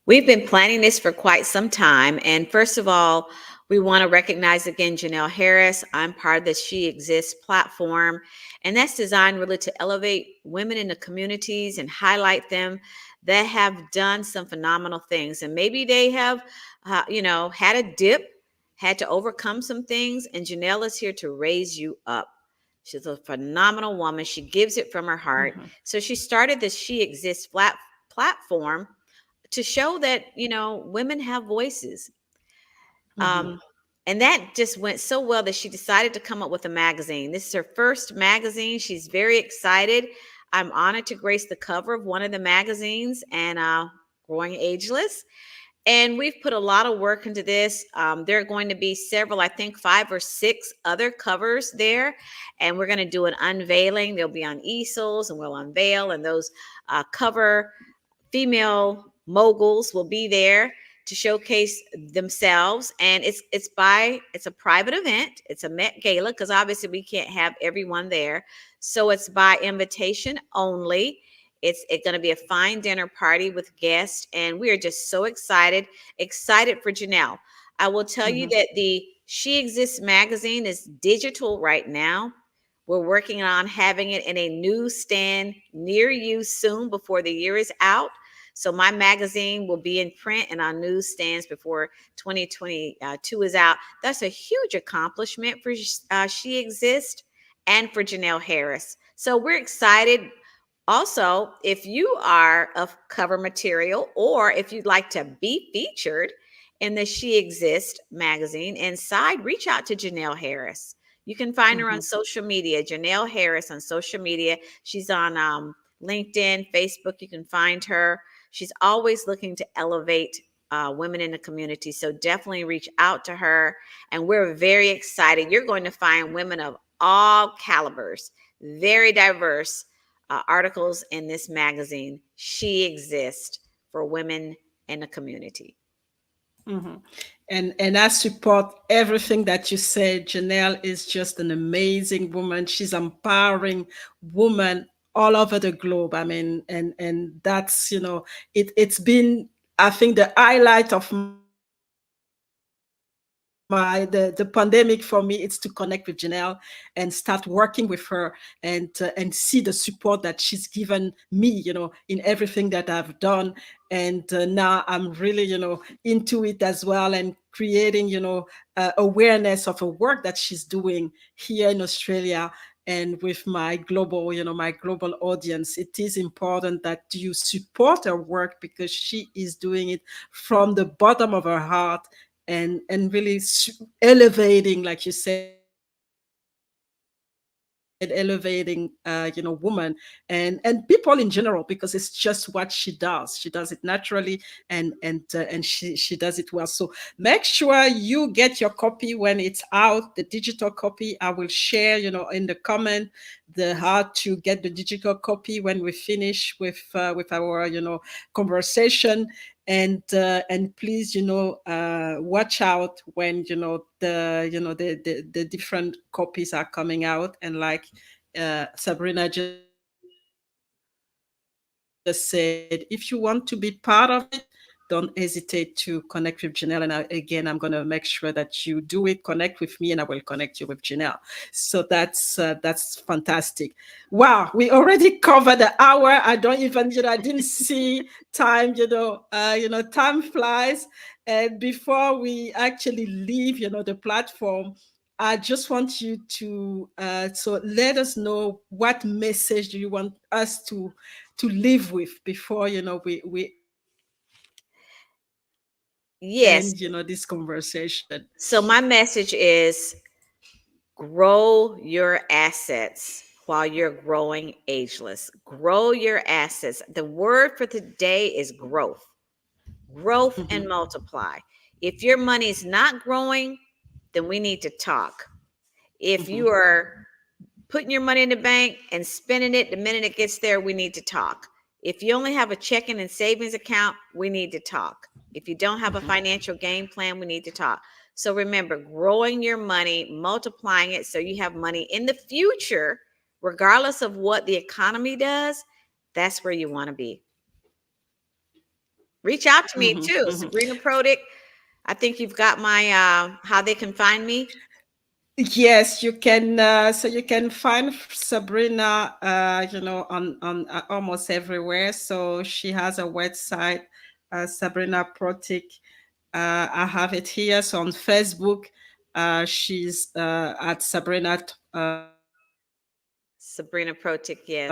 Speaker 5: We've been planning this for quite some time. And first of all, we want to recognize again Janelle Harris. I'm part of the She Exists platform, and that's designed really to elevate women in the communities and highlight them that have done some phenomenal things. And maybe they have, had a dip, had to overcome some things, and Janelle is here to raise you up. She's a phenomenal woman. She gives it from her heart. So she started this She Exists platform to show that, women have voices. And that just went so well that she decided to come up with a magazine. This is her first magazine. She's very excited. I'm honored to grace the cover of one of the magazines, and Growing Ageless. And we've put a lot of work into this. There are going to be several, I think 5 or 6 other covers there. And we're going to do an unveiling. They'll be on easels, and we'll unveil. And those cover female moguls will be there to showcase themselves. And it's a private event. It's a Met Gala, because obviously we can't have everyone there. So it's by invitation only. It's going to be a fine dinner party with guests, and we are just so excited for Janelle. I will tell you that the She Exists magazine is digital right now. We're working on having it in a newsstand near you soon, before the year is out. So my magazine will be in print and on newsstands before 2022 is out. That's a huge accomplishment for She Exists and for Janelle Harris. So we're excited. Also, if you are of cover material, or if you'd like to be featured in the She Exists magazine inside, reach out to Janelle Harris. You can find her on social media, Janelle Harris on social media. She's on LinkedIn, Facebook. You can find her. She's always looking to elevate women in the community. So definitely reach out to her. And we're very excited. You're going to find women of all calibers, very diverse articles in this magazine. She Exists, for women in the community.
Speaker 1: And I support everything that you said. Janelle is just an amazing woman. She's empowering women all over the globe. I mean, and that's, it's been, I think, the highlight of the pandemic for me. It's to connect with Janelle and start working with her, and see the support that she's given me, in everything that I've done. And now I'm really, into it as well, and creating, awareness of a work that she's doing here in Australia, and with my global, my global audience. It is important that you support her work, because she is doing it from the bottom of her heart, and really elevating, like you said, elevating, women, and people in general, because it's just what she does. She does it naturally, and she does it well. So make sure you get your copy when it's out, the digital copy. I will share, in the comment, the how to get the digital copy when we finish with our, conversation. And please, watch out when, the different copies are coming out. And like Sabrina just said, if you want to be part of it, don't hesitate to connect with Janelle. And again, I'm going to make sure that you do it, connect with me, and I will connect you with Janelle. So that's fantastic. Wow, we already covered the hour. I don't even, I didn't see time. Time flies. And before we actually leave, the platform, I just want you to so let us know, what message do you want us to live with before, we end, this conversation.
Speaker 5: Yes. So my message is, grow your assets while you're growing ageless. Grow your assets. The word for today is growth. Growth and multiply. If your money's not growing, then we need to talk. If you are putting your money in the bank and spending it the minute it gets there, we need to talk. If you only have a checking and savings account, we need to talk. If you don't have a financial game plan, we need to talk. So remember, growing your money, multiplying it so you have money in the future, regardless of what the economy does, that's where you want to be. Reach out to me too, Sabrina Protic. I think you've got my how they can find me.
Speaker 1: Yes, you can. So you can find Sabrina, on almost everywhere. So she has a website, Sabrina Protic, I have it here. So on Facebook, she's at Sabrina
Speaker 5: Sabrina Protic, yes.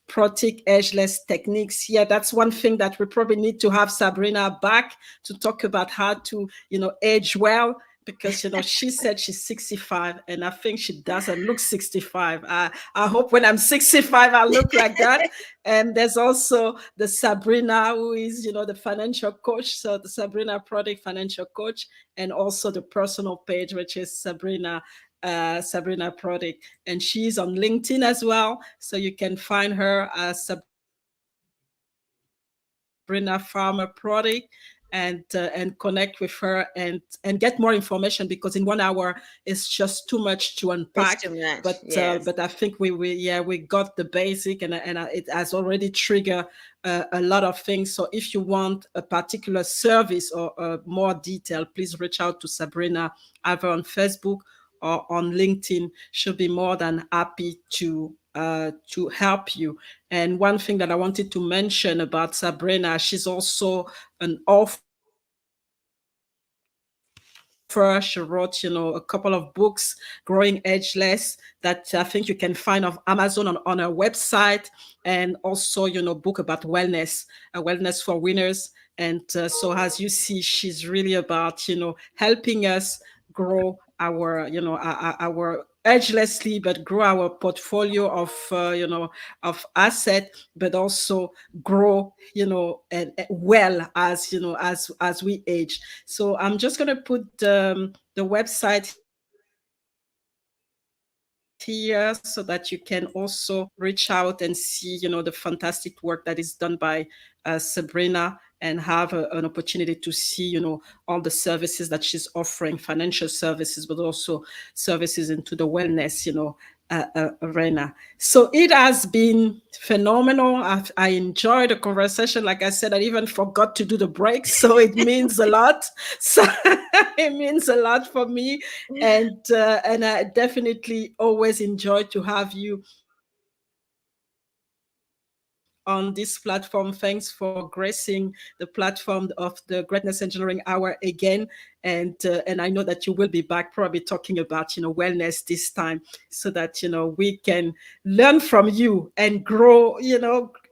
Speaker 1: Protic Ageless techniques. Yeah, that's one thing that we probably need to have Sabrina back to talk about how to, age well, because she said she's 65 and I think she doesn't look 65. I hope when I'm 65 I look like that. And there's also the Sabrina who is, the financial coach. So the Sabrina Protic financial coach, and also the personal page, which is Sabrina Protic, and she's on LinkedIn as well. So you can find her as Sabrina Farmer Protic, and connect with her, and get more information, because in 1 hour it's just too much to
Speaker 5: It's
Speaker 1: unpack.
Speaker 5: too much.
Speaker 1: But
Speaker 5: Yes.
Speaker 1: but I think we got the basic, and it has already triggered a lot of things. So if you want a particular service or more detail, please reach out to Sabrina either on Facebook or on LinkedIn. She'll be more than happy to help you. And one thing that I wanted to mention about Sabrina, she's also an author. She wrote, a couple of books, Growing Ageless, that I think you can find on Amazon, on her website, and also, book about wellness, wellness for winners. And so, as you see, she's really about, helping us grow our edgelessly, but grow our portfolio of asset, but also grow, and well, as as we age. So I'm just going to put the website here so that you can also reach out and see, the fantastic work that is done by Sabrina, and have an opportunity to see, all the services that she's offering, financial services, but also services into the wellness, arena. So it has been phenomenal. I enjoyed the conversation. Like I said, I even forgot to do the break, so it means a lot. So it means a lot for me, and I definitely always enjoy to have you on this platform. Thanks for gracing the platform of the Greatness Engineering Hour again. And I know that you will be back, probably talking about, wellness this time, so that, we can learn from you and grow,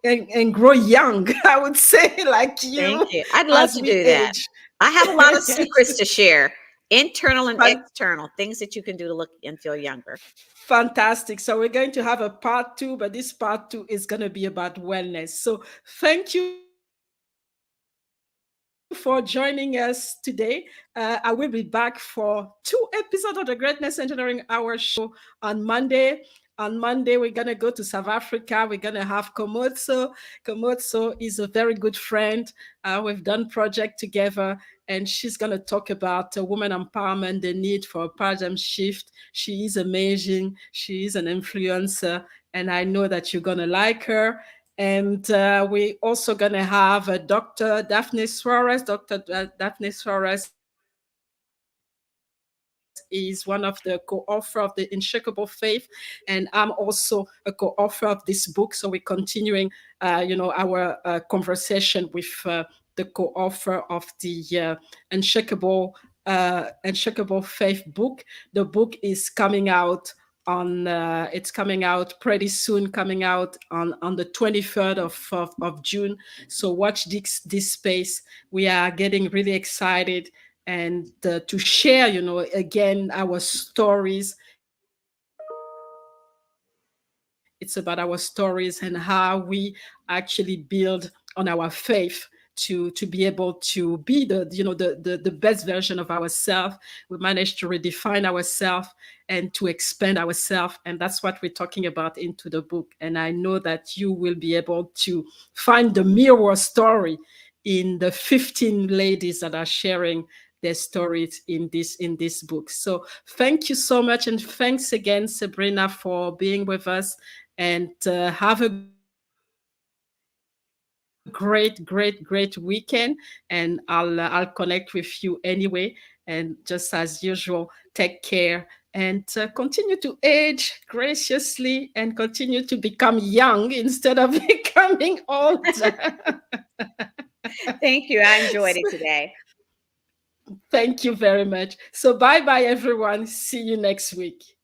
Speaker 1: and grow young, I would say, like
Speaker 5: Thank
Speaker 1: you,
Speaker 5: you. I'd love
Speaker 1: as
Speaker 5: to
Speaker 1: we
Speaker 5: do that.
Speaker 1: age.
Speaker 5: I have a lot of secrets to share, internal and
Speaker 1: Fan-
Speaker 5: external, things that you can do to look and feel younger.
Speaker 1: Fantastic. So we're going to have a part two, but this part two is going to be about wellness. So thank you for joining us today. I will be back for 2 episodes of the Greatness Engineering Hour show on Monday. On Monday, we're going to go to South Africa. We're going to have Komotso. Komotso is a very good friend. We've done project together, and she's going to talk about women empowerment, the need for a paradigm shift. She is amazing. She is an influencer, and I know that you're going to like her. And we also going to have Dr. Daphne Suarez. Dr. Daphne Suarez is one of the co-author of the Unshakable Faith, and I'm also a co-author of this book. So we're continuing, our conversation with the co-author of the Unshakable Faith book. The book is coming out on it's coming out pretty soon, coming out on the 23rd of June. So watch this space. We are getting really excited, and to share, again, our stories. It's about our stories and how we actually build on our faith to be able to be the best version of ourselves. We managed to redefine ourselves and to expand ourselves, and that's what we're talking about into the book. And I know that you will be able to find the mirror story in the 15 ladies that are sharing their stories in this book. So thank you so much, and thanks again, Sabrina, for being with us. And have a great weekend. And I'll connect with you anyway. And just as usual, take care, and continue to age graciously, and continue to become young instead of becoming old.
Speaker 5: Thank you. I enjoyed it today.
Speaker 1: Thank you very much. So bye-bye, everyone. See you next week.